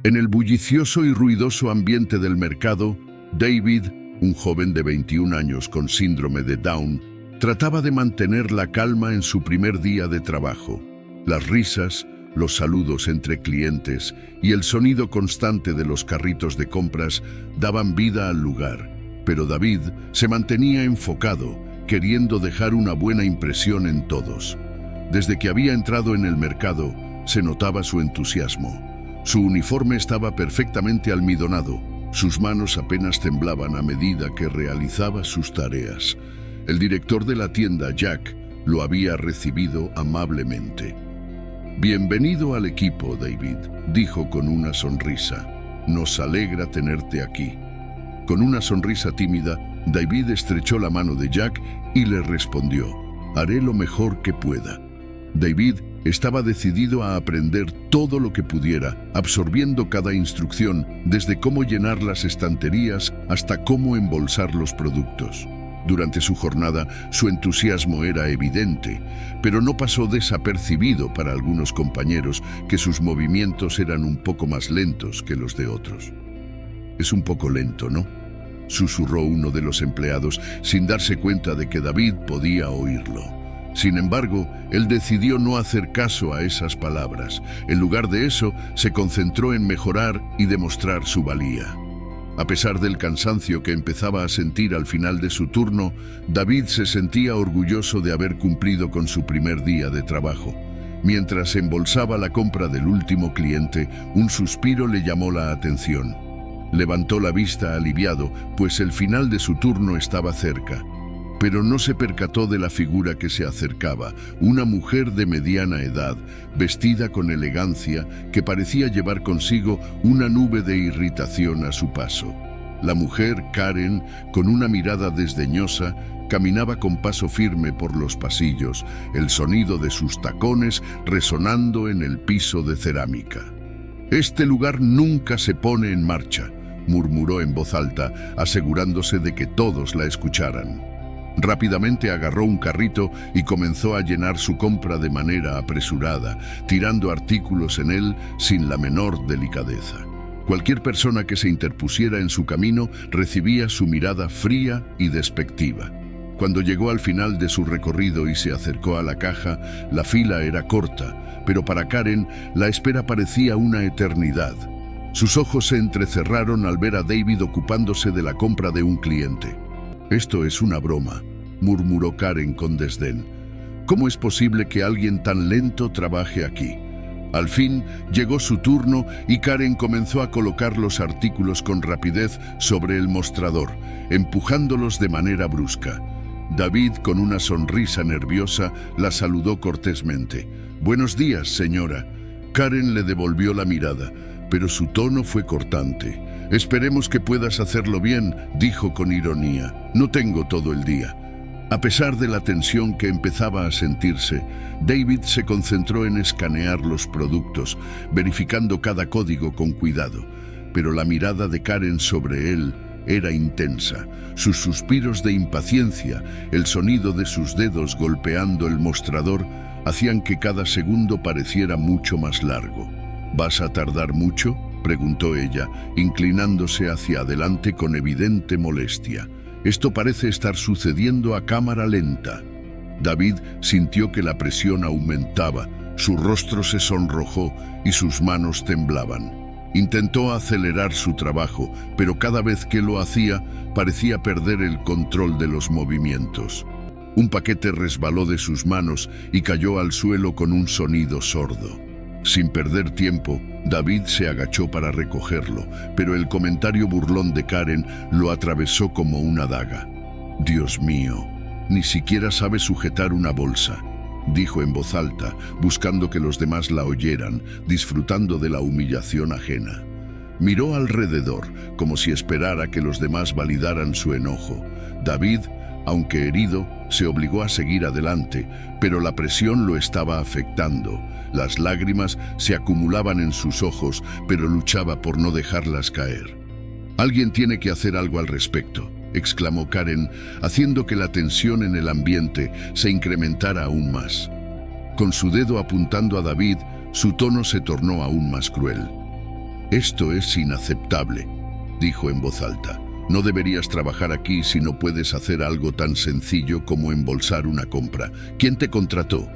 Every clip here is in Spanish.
En el bullicioso y ruidoso ambiente del mercado, David, un joven de 21 años con síndrome de Down, trataba de mantener la calma en su primer día de trabajo. Las risas, los saludos entre clientes y el sonido constante de los carritos de compras daban vida al lugar, pero David se mantenía enfocado, queriendo dejar una buena impresión en todos. Desde que había entrado en el mercado, se notaba su entusiasmo. Su uniforme estaba perfectamente almidonado. Sus manos apenas temblaban a medida que realizaba sus tareas. El director de la tienda, Jack, lo había recibido amablemente. «Bienvenido al equipo, David», dijo con una sonrisa. «Nos alegra tenerte aquí». Con una sonrisa tímida, David estrechó la mano de Jack y le respondió: «Haré lo mejor que pueda». David estaba decidido a aprender todo lo que pudiera, absorbiendo cada instrucción, desde cómo llenar las estanterías hasta cómo embolsar los productos. Durante su jornada, su entusiasmo era evidente, pero no pasó desapercibido para algunos compañeros que sus movimientos eran un poco más lentos que los de otros. «Es un poco lento, ¿no?», susurró uno de los empleados, sin darse cuenta de que David podía oírlo. Sin embargo, él decidió no hacer caso a esas palabras. En lugar de eso, se concentró en mejorar y demostrar su valía. A pesar del cansancio que empezaba a sentir al final de su turno, David se sentía orgulloso de haber cumplido con su primer día de trabajo. Mientras embolsaba la compra del último cliente, un suspiro le llamó la atención. Levantó la vista aliviado, pues el final de su turno estaba cerca. Pero no se percató de la figura que se acercaba, una mujer de mediana edad, vestida con elegancia, que parecía llevar consigo una nube de irritación a su paso. La mujer, Karen, con una mirada desdeñosa, caminaba con paso firme por los pasillos, el sonido de sus tacones resonando en el piso de cerámica. «Este lugar nunca se pone en marcha», murmuró en voz alta, asegurándose de que todos la escucharan. Rápidamente agarró un carrito y comenzó a llenar su compra de manera apresurada, tirando artículos en él sin la menor delicadeza. Cualquier persona que se interpusiera en su camino recibía su mirada fría y despectiva. Cuando llegó al final de su recorrido y se acercó a la caja, la fila era corta, pero para Karen la espera parecía una eternidad. Sus ojos se entrecerraron al ver a David ocupándose de la compra de un cliente. «Esto es una broma», murmuró Karen con desdén. «¿Cómo es posible que alguien tan lento trabaje aquí?». Al fin llegó su turno y Karen comenzó a colocar los artículos con rapidez sobre el mostrador, empujándolos de manera brusca. David, con una sonrisa nerviosa, la saludó cortésmente. «Buenos días, señora». Karen le devolvió la mirada, pero su tono fue cortante. «Esperemos que puedas hacerlo bien», dijo con ironía. «No tengo todo el día». A pesar de la tensión que empezaba a sentirse, David se concentró en escanear los productos, verificando cada código con cuidado. Pero la mirada de Karen sobre él era intensa. Sus suspiros de impaciencia, el sonido de sus dedos golpeando el mostrador, hacían que cada segundo pareciera mucho más largo. «¿Vas a tardar mucho?», preguntó ella, inclinándose hacia adelante con evidente molestia. «Esto parece estar sucediendo a cámara lenta». David sintió que la presión aumentaba, su rostro se sonrojó y sus manos temblaban. Intentó acelerar su trabajo, pero cada vez que lo hacía, parecía perder el control de los movimientos. Un paquete resbaló de sus manos y cayó al suelo con un sonido sordo. Sin perder tiempo, David se agachó para recogerlo, pero el comentario burlón de Karen lo atravesó como una daga. «Dios mío, ni siquiera sabe sujetar una bolsa», dijo en voz alta, buscando que los demás la oyeran, disfrutando de la humillación ajena. Miró alrededor, como si esperara que los demás validaran su enojo. David, aunque herido, se obligó a seguir adelante, pero la presión lo estaba afectando. Las lágrimas se acumulaban en sus ojos, pero luchaba por no dejarlas caer. «Alguien tiene que hacer algo al respecto», exclamó Karen, haciendo que la tensión en el ambiente se incrementara aún más. Con su dedo apuntando a David, su tono se tornó aún más cruel. «Esto es inaceptable», dijo en voz alta. «No deberías trabajar aquí si no puedes hacer algo tan sencillo como embolsar una compra. ¿Quién te contrató?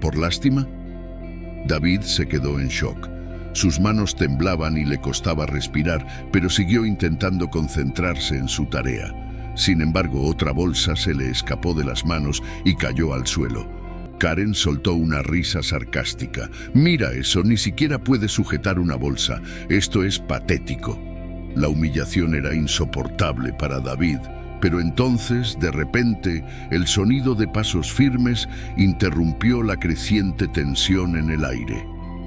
¿Por lástima?». David se quedó en shock. Sus manos temblaban y le costaba respirar, pero siguió intentando concentrarse en su tarea. Sin embargo, otra bolsa se le escapó de las manos y cayó al suelo. Karen soltó una risa sarcástica. «Mira eso, ni siquiera puede sujetar una bolsa. Esto es patético». La humillación era insoportable para David, pero entonces, de repente, el sonido de pasos firmes interrumpió la creciente tensión en el aire.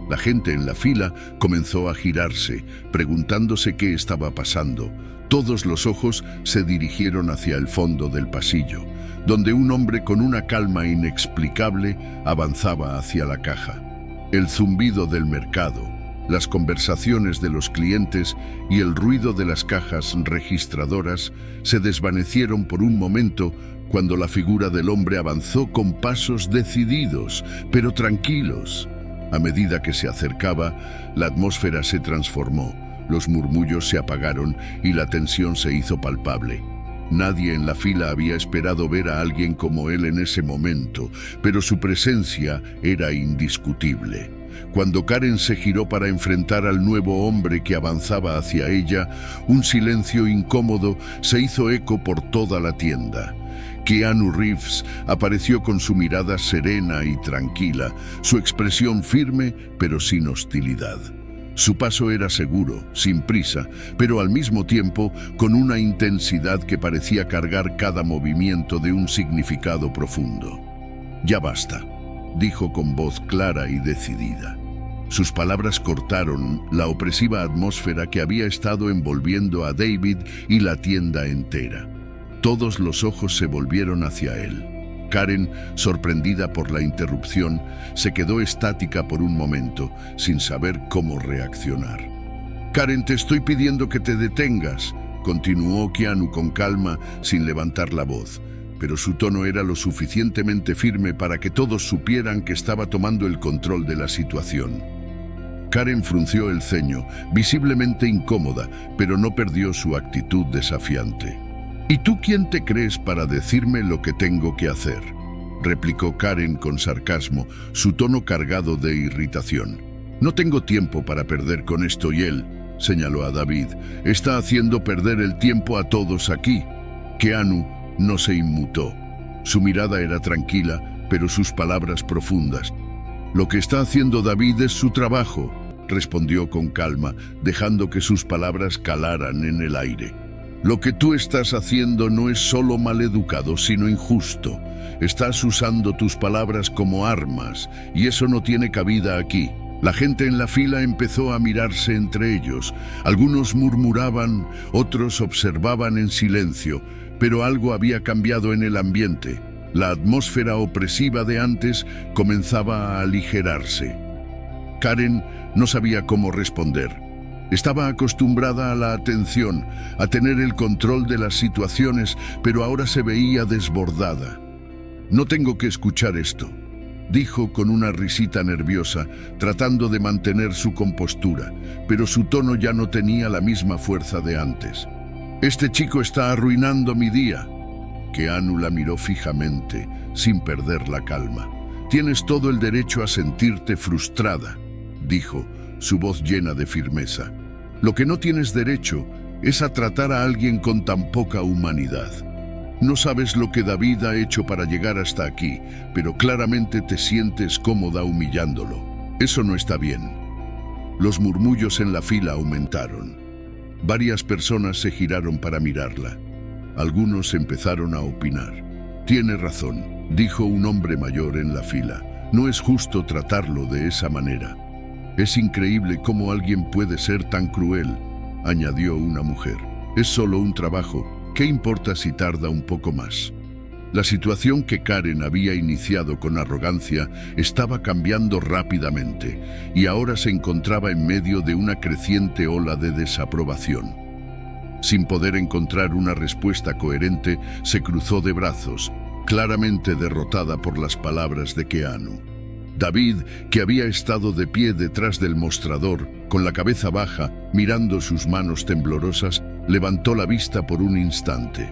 La gente en la fila comenzó a girarse, preguntándose qué estaba pasando. Todos los ojos se dirigieron hacia el fondo del pasillo, donde un hombre con una calma inexplicable avanzaba hacia la caja. El zumbido del mercado, las conversaciones de los clientes y el ruido de las cajas registradoras se desvanecieron por un momento cuando la figura del hombre avanzó con pasos decididos, pero tranquilos. A medida que se acercaba, la atmósfera se transformó, los murmullos se apagaron y la tensión se hizo palpable. Nadie en la fila había esperado ver a alguien como él en ese momento, pero su presencia era indiscutible. Cuando Karen se giró para enfrentar al nuevo hombre que avanzaba hacia ella, un silencio incómodo se hizo eco por toda la tienda. Keanu Reeves apareció con su mirada serena y tranquila, su expresión firme pero sin hostilidad. Su paso era seguro, sin prisa, pero al mismo tiempo con una intensidad que parecía cargar cada movimiento de un significado profundo. «Ya basta», dijo con voz clara y decidida. Sus palabras cortaron la opresiva atmósfera que había estado envolviendo a David y la tienda entera. Todos los ojos se volvieron hacia él. Karen, sorprendida por la interrupción, se quedó estática por un momento, sin saber cómo reaccionar. «Karen, te estoy pidiendo que te detengas», continuó Keanu con calma, sin levantar la voz, pero su tono era lo suficientemente firme para que todos supieran que estaba tomando el control de la situación. Karen frunció el ceño, visiblemente incómoda, pero no perdió su actitud desafiante. «¿Y tú quién te crees para decirme lo que tengo que hacer?», replicó Karen con sarcasmo, su tono cargado de irritación. «No tengo tiempo para perder con esto y él», señaló a David, «está haciendo perder el tiempo a todos aquí». Keanu no se inmutó. Su mirada era tranquila, pero sus palabras profundas. «Lo que está haciendo David es su trabajo», respondió con calma, dejando que sus palabras calaran en el aire. «Lo que tú estás haciendo no es solo maleducado, sino injusto. Estás usando tus palabras como armas, y eso no tiene cabida aquí». La gente en la fila empezó a mirarse entre ellos. Algunos murmuraban, otros observaban en silencio, pero algo había cambiado en el ambiente. La atmósfera opresiva de antes comenzaba a aligerarse. Karen no sabía cómo responder. Estaba acostumbrada a la atención, a tener el control de las situaciones, pero ahora se veía desbordada. «No tengo que escuchar esto», dijo con una risita nerviosa, tratando de mantener su compostura, pero su tono ya no tenía la misma fuerza de antes. «Este chico está arruinando mi día». Keanu la miró fijamente, sin perder la calma. «Tienes todo el derecho a sentirte frustrada», dijo, su voz llena de firmeza. «Lo que no tienes derecho es a tratar a alguien con tan poca humanidad. No sabes lo que David ha hecho para llegar hasta aquí, pero claramente te sientes cómoda humillándolo. Eso no está bien». Los murmullos en la fila aumentaron. Varias personas se giraron para mirarla. Algunos empezaron a opinar. «Tiene razón», dijo un hombre mayor en la fila. «No es justo tratarlo de esa manera». «Es increíble cómo alguien puede ser tan cruel», añadió una mujer. «Es solo un trabajo. ¿Qué importa si tarda un poco más?». La situación que Karen había iniciado con arrogancia estaba cambiando rápidamente y ahora se encontraba en medio de una creciente ola de desaprobación. Sin poder encontrar una respuesta coherente, se cruzó de brazos, claramente derrotada por las palabras de Keanu. David, que había estado de pie detrás del mostrador, Con la cabeza baja, mirando sus manos temblorosas, levantó la vista por un instante.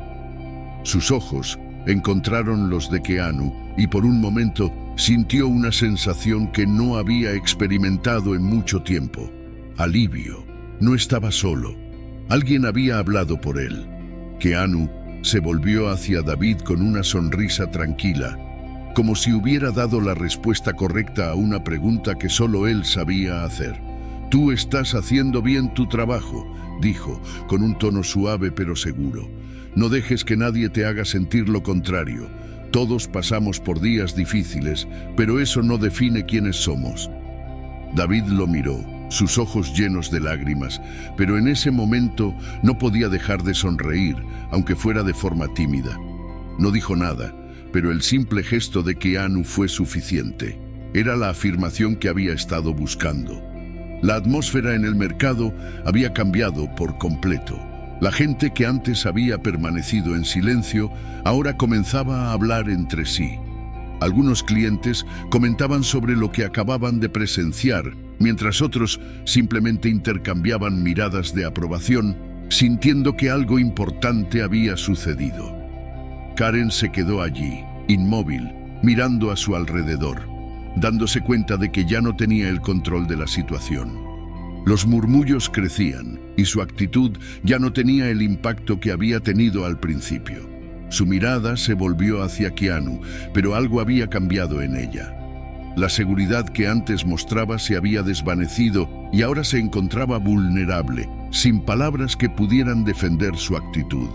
Sus ojos encontraron los de Keanu y por un momento sintió una sensación que no había experimentado en mucho tiempo. Alivio. No estaba solo. Alguien había hablado por él. Keanu se volvió hacia David con una sonrisa tranquila, como si hubiera dado la respuesta correcta a una pregunta que solo él sabía hacer. «Tú estás haciendo bien tu trabajo», dijo, con un tono suave pero seguro. «No dejes que nadie te haga sentir lo contrario. Todos pasamos por días difíciles, pero eso no define quiénes somos». David lo miró, sus ojos llenos de lágrimas, pero en ese momento no podía dejar de sonreír, aunque fuera de forma tímida. No dijo nada, pero el simple gesto de Keanu fue suficiente. Era la afirmación que había estado buscando. La atmósfera en el mercado había cambiado por completo. La gente que antes había permanecido en silencio ahora comenzaba a hablar entre sí. Algunos clientes comentaban sobre lo que acababan de presenciar, mientras otros simplemente intercambiaban miradas de aprobación, sintiendo que algo importante había sucedido. Karen se quedó allí, inmóvil, mirando a su alrededor, dándose cuenta de que ya no tenía el control de la situación. Los murmullos crecían y su actitud ya no tenía el impacto que había tenido al principio. Su mirada se volvió hacia Keanu, pero algo había cambiado en ella. La seguridad que antes mostraba se había desvanecido y ahora se encontraba vulnerable, sin palabras que pudieran defender su actitud.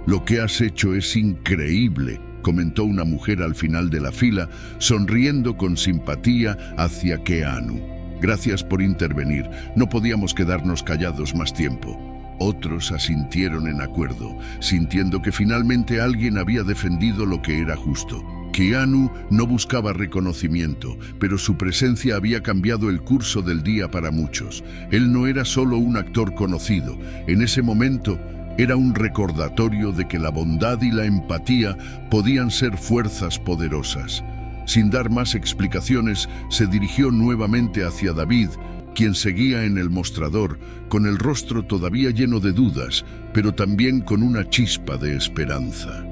«Lo que has hecho es increíble», comentó una mujer al final de la fila, sonriendo con simpatía hacia Keanu. «Gracias por intervenir. No podíamos quedarnos callados más tiempo». Otros asintieron en acuerdo, sintiendo que finalmente alguien había defendido lo que era justo. Keanu no buscaba reconocimiento, pero su presencia había cambiado el curso del día para muchos. Él no era solo un actor conocido. En ese momento, era un recordatorio de que la bondad y la empatía podían ser fuerzas poderosas. Sin dar más explicaciones, se dirigió nuevamente hacia David, quien seguía en el mostrador, con el rostro todavía lleno de dudas, pero también con una chispa de esperanza.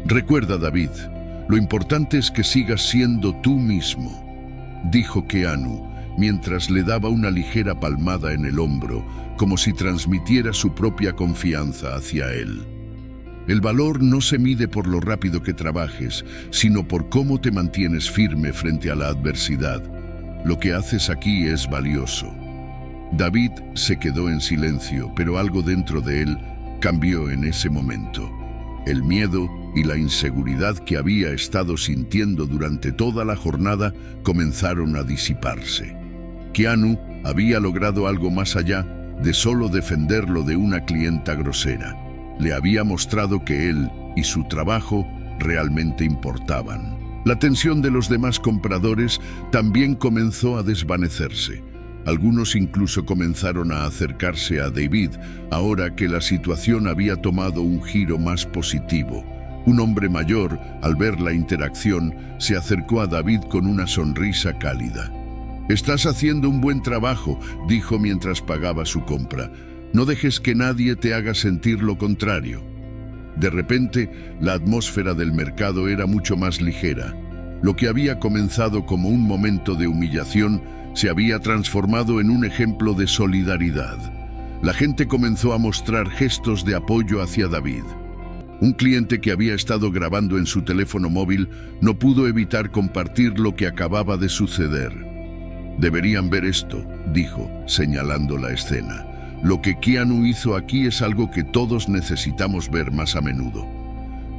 «Recuerda, David, lo importante es que sigas siendo tú mismo», dijo Keanu, mientras le daba una ligera palmada en el hombro, como si transmitiera su propia confianza hacia él. «El valor no se mide por lo rápido que trabajes, sino por cómo te mantienes firme frente a la adversidad. Lo que haces aquí es valioso». David se quedó en silencio, pero algo dentro de él cambió en ese momento. El miedo y la inseguridad que había estado sintiendo durante toda la jornada comenzaron a disiparse. Keanu había logrado algo más allá de solo defenderlo de una clienta grosera. Le había mostrado que él y su trabajo realmente importaban. La tensión de los demás compradores también comenzó a desvanecerse. Algunos incluso comenzaron a acercarse a David, ahora que la situación había tomado un giro más positivo. Un hombre mayor, al ver la interacción, se acercó a David con una sonrisa cálida. «Estás haciendo un buen trabajo», dijo mientras pagaba su compra. «No dejes que nadie te haga sentir lo contrario». De repente, la atmósfera del mercado era mucho más ligera. Lo que había comenzado como un momento de humillación se había transformado en un ejemplo de solidaridad. La gente comenzó a mostrar gestos de apoyo hacia David. Un cliente que había estado grabando en su teléfono móvil no pudo evitar compartir lo que acababa de suceder. «Deberían ver esto», dijo, señalando la escena. «Lo que Keanu hizo aquí es algo que todos necesitamos ver más a menudo».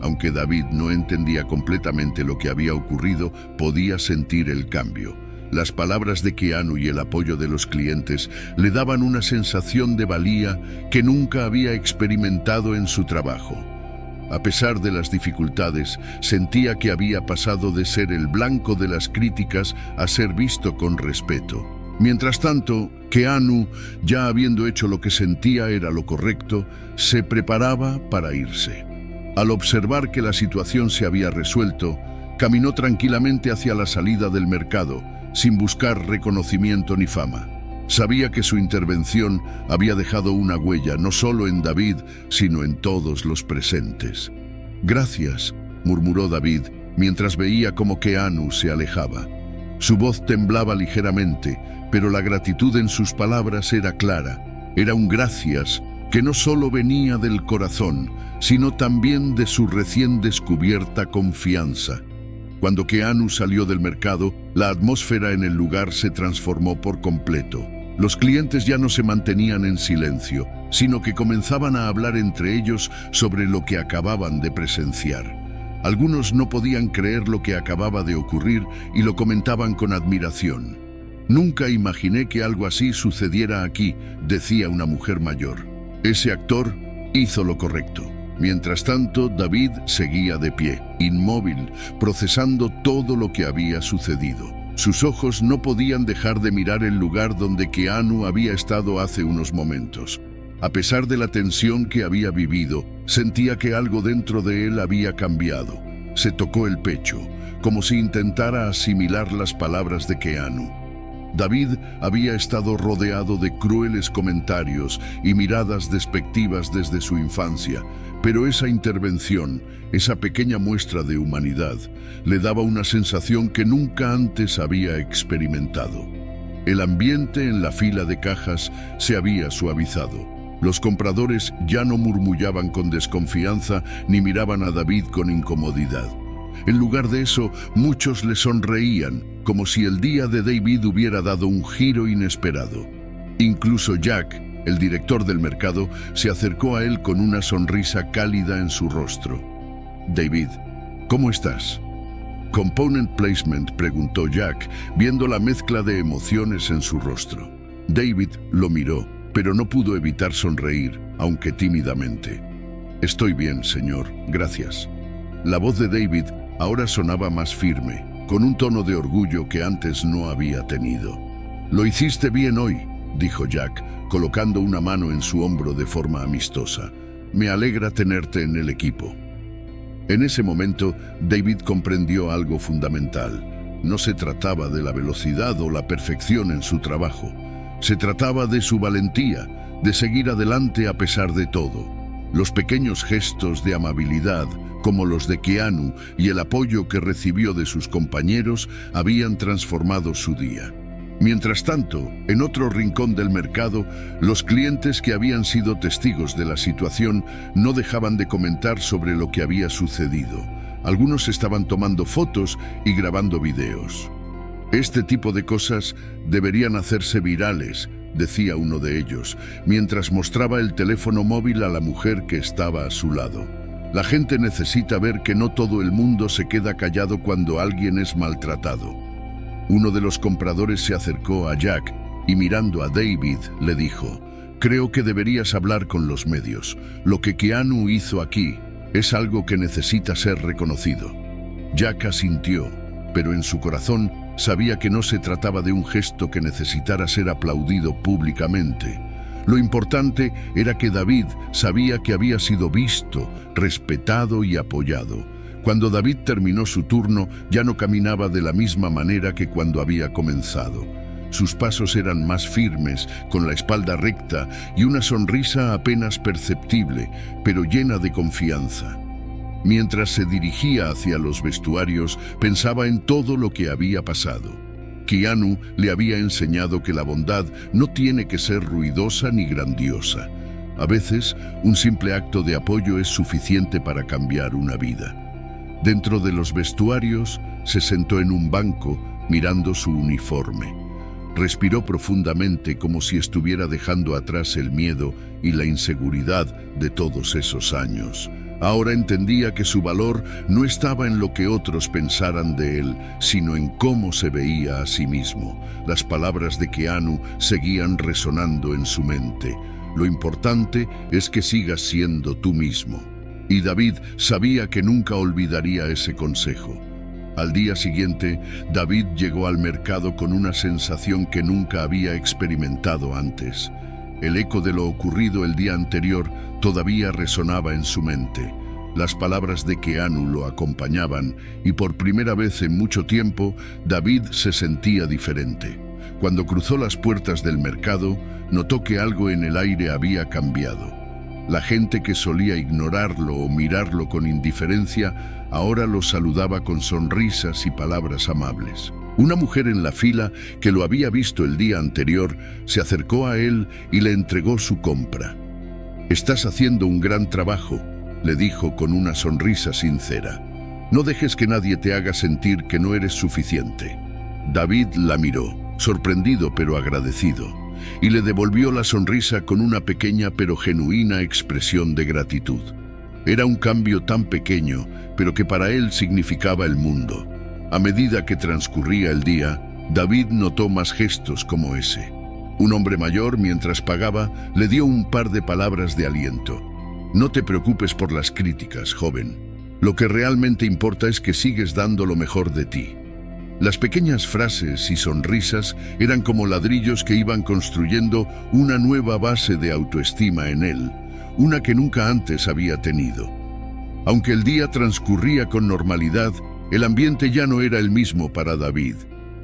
Aunque David no entendía completamente lo que había ocurrido, podía sentir el cambio. Las palabras de Keanu y el apoyo de los clientes le daban una sensación de valía que nunca había experimentado en su trabajo. A pesar de las dificultades, sentía que había pasado de ser el blanco de las críticas a ser visto con respeto. Mientras tanto, Keanu, ya habiendo hecho lo que sentía era lo correcto, se preparaba para irse. Al observar que la situación se había resuelto, caminó tranquilamente hacia la salida del mercado, sin buscar reconocimiento ni fama. Sabía que su intervención había dejado una huella no solo en David, sino en todos los presentes. «Gracias», murmuró David, mientras veía cómo Keanu se alejaba. Su voz temblaba ligeramente, pero la gratitud en sus palabras era clara. Era un gracias que no solo venía del corazón, sino también de su recién descubierta confianza. Cuando Keanu salió del mercado, la atmósfera en el lugar se transformó por completo. Los clientes ya no se mantenían en silencio, sino que comenzaban a hablar entre ellos sobre lo que acababan de presenciar. Algunos no podían creer lo que acababa de ocurrir y lo comentaban con admiración. «Nunca imaginé que algo así sucediera aquí», decía una mujer mayor. Ese actor hizo lo correcto. Mientras tanto, David seguía de pie, inmóvil, procesando todo lo que había sucedido. Sus ojos no podían dejar de mirar el lugar donde Keanu había estado hace unos momentos. A pesar de la tensión que había vivido, sentía que algo dentro de él había cambiado. Se tocó el pecho, como si intentara asimilar las palabras de Keanu. David había estado rodeado de crueles comentarios y miradas despectivas desde su infancia, pero esa intervención, esa pequeña muestra de humanidad, le daba una sensación que nunca antes había experimentado. El ambiente en la fila de cajas se había suavizado. Los compradores ya no murmullaban con desconfianza ni miraban a David con incomodidad. En lugar de eso, muchos le sonreían, como si el día de David hubiera dado un giro inesperado. Incluso Jack, el director del mercado, se acercó a él con una sonrisa cálida en su rostro. «David, ¿cómo estás?» «Component placement», preguntó Jack, viendo la mezcla de emociones en su rostro. David lo miró, pero no pudo evitar sonreír, aunque tímidamente. «Estoy bien, señor, gracias». La voz de David ahora sonaba más firme, con un tono de orgullo que antes no había tenido. «Lo hiciste bien hoy», dijo Jack, colocando una mano en su hombro de forma amistosa. «Me alegra tenerte en el equipo». En ese momento, David comprendió algo fundamental. No se trataba de la velocidad o la perfección en su trabajo. Se trataba de su valentía, de seguir adelante a pesar de todo. Los pequeños gestos de amabilidad, como los de Keanu, y el apoyo que recibió de sus compañeros habían transformado su día. Mientras tanto, en otro rincón del mercado, los clientes que habían sido testigos de la situación no dejaban de comentar sobre lo que había sucedido. Algunos estaban tomando fotos y grabando videos. «Este tipo de cosas deberían hacerse virales», decía uno de ellos, mientras mostraba el teléfono móvil a la mujer que estaba a su lado. «La gente necesita ver que no todo el mundo se queda callado cuando alguien es maltratado». Uno de los compradores se acercó a Jack y, mirando a David, le dijo: «Creo que deberías hablar con los medios. Lo que Keanu hizo aquí es algo que necesita ser reconocido». Jack asintió, pero en su corazón sabía que no se trataba de un gesto que necesitara ser aplaudido públicamente. Lo importante era que David sabía que había sido visto, respetado y apoyado. Cuando David terminó su turno, ya no caminaba de la misma manera que cuando había comenzado. Sus pasos eran más firmes, con la espalda recta y una sonrisa apenas perceptible, pero llena de confianza. Mientras se dirigía hacia los vestuarios, pensaba en todo lo que había pasado. Keanu le había enseñado que la bondad no tiene que ser ruidosa ni grandiosa. A veces, un simple acto de apoyo es suficiente para cambiar una vida. Dentro de los vestuarios, se sentó en un banco, mirando su uniforme. Respiró profundamente, como si estuviera dejando atrás el miedo y la inseguridad de todos esos años. Ahora entendía que su valor no estaba en lo que otros pensaran de él, sino en cómo se veía a sí mismo. Las palabras de Keanu seguían resonando en su mente. «Lo importante es que sigas siendo tú mismo». Y David sabía que nunca olvidaría ese consejo. Al día siguiente, David llegó al mercado con una sensación que nunca había experimentado antes. El eco de lo ocurrido el día anterior todavía resonaba en su mente. Las palabras de Keanu lo acompañaban y por primera vez en mucho tiempo, David se sentía diferente. Cuando cruzó las puertas del mercado, notó que algo en el aire había cambiado. La gente que solía ignorarlo o mirarlo con indiferencia, ahora lo saludaba con sonrisas y palabras amables. Una mujer en la fila, que lo había visto el día anterior, se acercó a él y le entregó su compra. «Estás haciendo un gran trabajo», le dijo con una sonrisa sincera. «No dejes que nadie te haga sentir que no eres suficiente». David la miró, sorprendido pero agradecido, y le devolvió la sonrisa con una pequeña pero genuina expresión de gratitud. Era un cambio tan pequeño, pero que para él significaba el mundo. A medida que transcurría el día, David notó más gestos como ese. Un hombre mayor, mientras pagaba, le dio un par de palabras de aliento. «No te preocupes por las críticas, joven. Lo que realmente importa es que sigues dando lo mejor de ti». Las pequeñas frases y sonrisas eran como ladrillos que iban construyendo una nueva base de autoestima en él, una que nunca antes había tenido. Aunque el día transcurría con normalidad, el ambiente ya no era el mismo para David.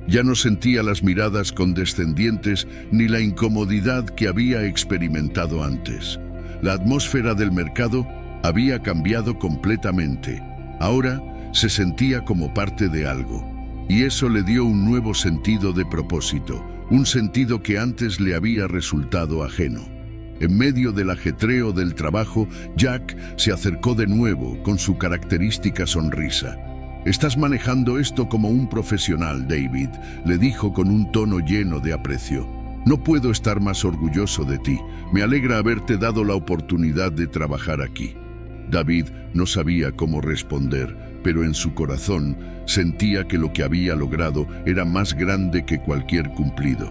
Ya no sentía las miradas condescendientes ni la incomodidad que había experimentado antes. La atmósfera del mercado había cambiado completamente. Ahora se sentía como parte de algo. Y eso le dio un nuevo sentido de propósito, un sentido que antes le había resultado ajeno. En medio del ajetreo del trabajo, Jack se acercó de nuevo con su característica sonrisa. «Estás manejando esto como un profesional, David», le dijo con un tono lleno de aprecio. «No puedo estar más orgulloso de ti. Me alegra haberte dado la oportunidad de trabajar aquí». David no sabía cómo responder, pero en su corazón sentía que lo que había logrado era más grande que cualquier cumplido.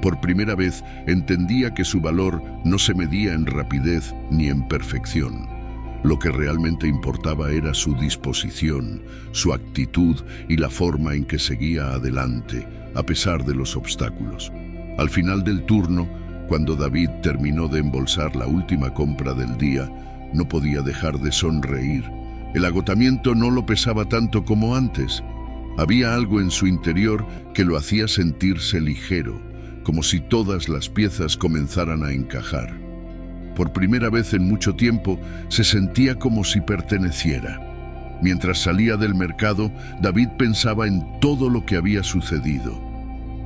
Por primera vez entendía que su valor no se medía en rapidez ni en perfección. Lo que realmente importaba era su disposición, su actitud y la forma en que seguía adelante, a pesar de los obstáculos. Al final del turno, cuando David terminó de embolsar la última compra del día, no podía dejar de sonreír. El agotamiento no lo pesaba tanto como antes. Había algo en su interior que lo hacía sentirse ligero, como si todas las piezas comenzaran a encajar. Por primera vez en mucho tiempo, se sentía como si perteneciera. Mientras salía del mercado, David pensaba en todo lo que había sucedido.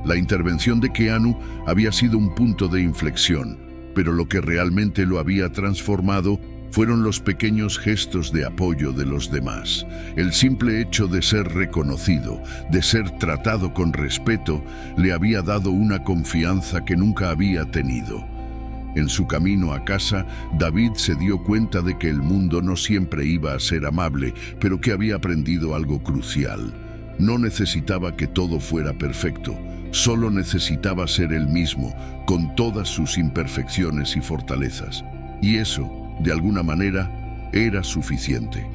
La intervención de Keanu había sido un punto de inflexión, pero lo que realmente lo había transformado fueron los pequeños gestos de apoyo de los demás. El simple hecho de ser reconocido, de ser tratado con respeto, le había dado una confianza que nunca había tenido. En su camino a casa, David se dio cuenta de que el mundo no siempre iba a ser amable, pero que había aprendido algo crucial. No necesitaba que todo fuera perfecto, solo necesitaba ser él mismo, con todas sus imperfecciones y fortalezas. Y eso, de alguna manera, era suficiente.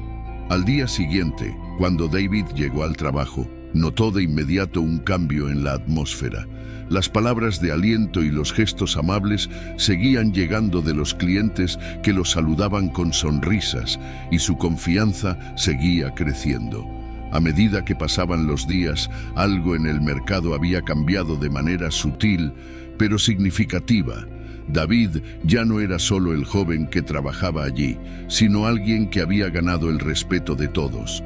Al día siguiente, cuando David llegó al trabajo, notó de inmediato un cambio en la atmósfera. Las palabras de aliento y los gestos amables seguían llegando de los clientes que lo saludaban con sonrisas, y su confianza seguía creciendo. A medida que pasaban los días, algo en el mercado había cambiado de manera sutil, pero significativa. David ya no era solo el joven que trabajaba allí, sino alguien que había ganado el respeto de todos.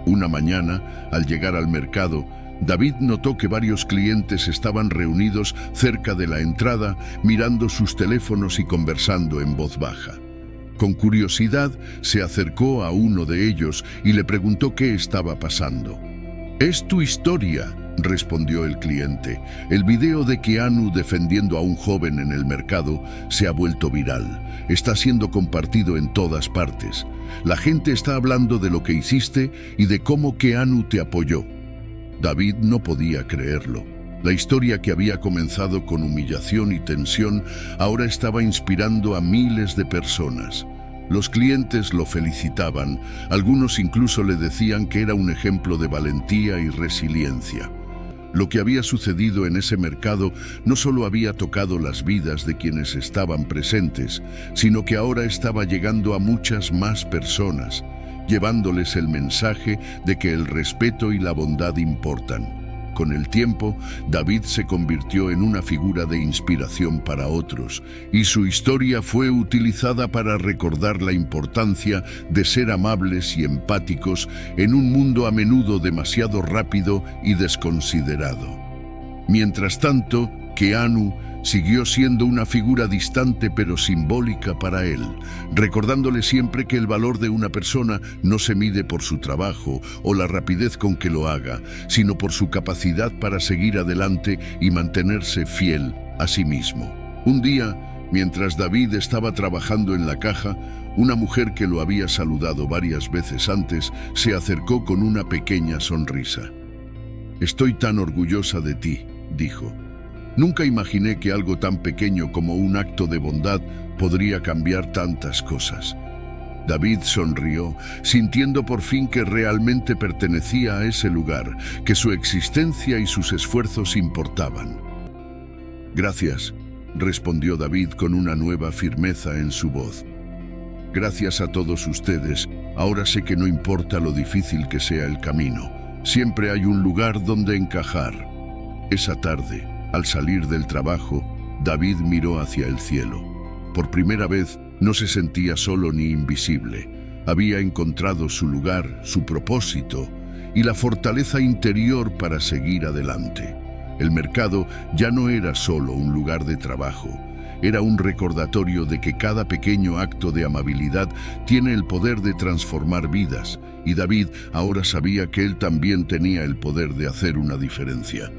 Una mañana, al llegar al mercado, David notó que varios clientes estaban reunidos cerca de la entrada, mirando sus teléfonos y conversando en voz baja. Con curiosidad, se acercó a uno de ellos y le preguntó qué estaba pasando. «Es tu historia», respondió el cliente. «El video de Keanu defendiendo a un joven en el mercado se ha vuelto viral. Está siendo compartido en todas partes. La gente está hablando de lo que hiciste y de cómo Keanu te apoyó». David no podía creerlo. La historia que había comenzado con humillación y tensión ahora estaba inspirando a miles de personas. Los clientes lo felicitaban, algunos incluso le decían que era un ejemplo de valentía y resiliencia. Lo que había sucedido en ese mercado no solo había tocado las vidas de quienes estaban presentes, sino que ahora estaba llegando a muchas más personas, llevándoles el mensaje de que el respeto y la bondad importan. Con el tiempo, David se convirtió en una figura de inspiración para otros, y su historia fue utilizada para recordar la importancia de ser amables y empáticos en un mundo a menudo demasiado rápido y desconsiderado. Mientras tanto, Keanu siguió siendo una figura distante pero simbólica para él, recordándole siempre que el valor de una persona no se mide por su trabajo o la rapidez con que lo haga, sino por su capacidad para seguir adelante y mantenerse fiel a sí mismo. Un día, mientras David estaba trabajando en la caja, una mujer que lo había saludado varias veces antes se acercó con una pequeña sonrisa. «Estoy tan orgullosa de ti», dijo. «Nunca imaginé que algo tan pequeño como un acto de bondad podría cambiar tantas cosas». David sonrió, sintiendo por fin que realmente pertenecía a ese lugar, que su existencia y sus esfuerzos importaban. «Gracias», respondió David con una nueva firmeza en su voz. «Gracias a todos ustedes, ahora sé que no importa lo difícil que sea el camino, siempre hay un lugar donde encajar». Esa tarde, al salir del trabajo, David miró hacia el cielo. Por primera vez, no se sentía solo ni invisible. Había encontrado su lugar, su propósito y la fortaleza interior para seguir adelante. El mercado ya no era solo un lugar de trabajo, era un recordatorio de que cada pequeño acto de amabilidad tiene el poder de transformar vidas, y David ahora sabía que él también tenía el poder de hacer una diferencia.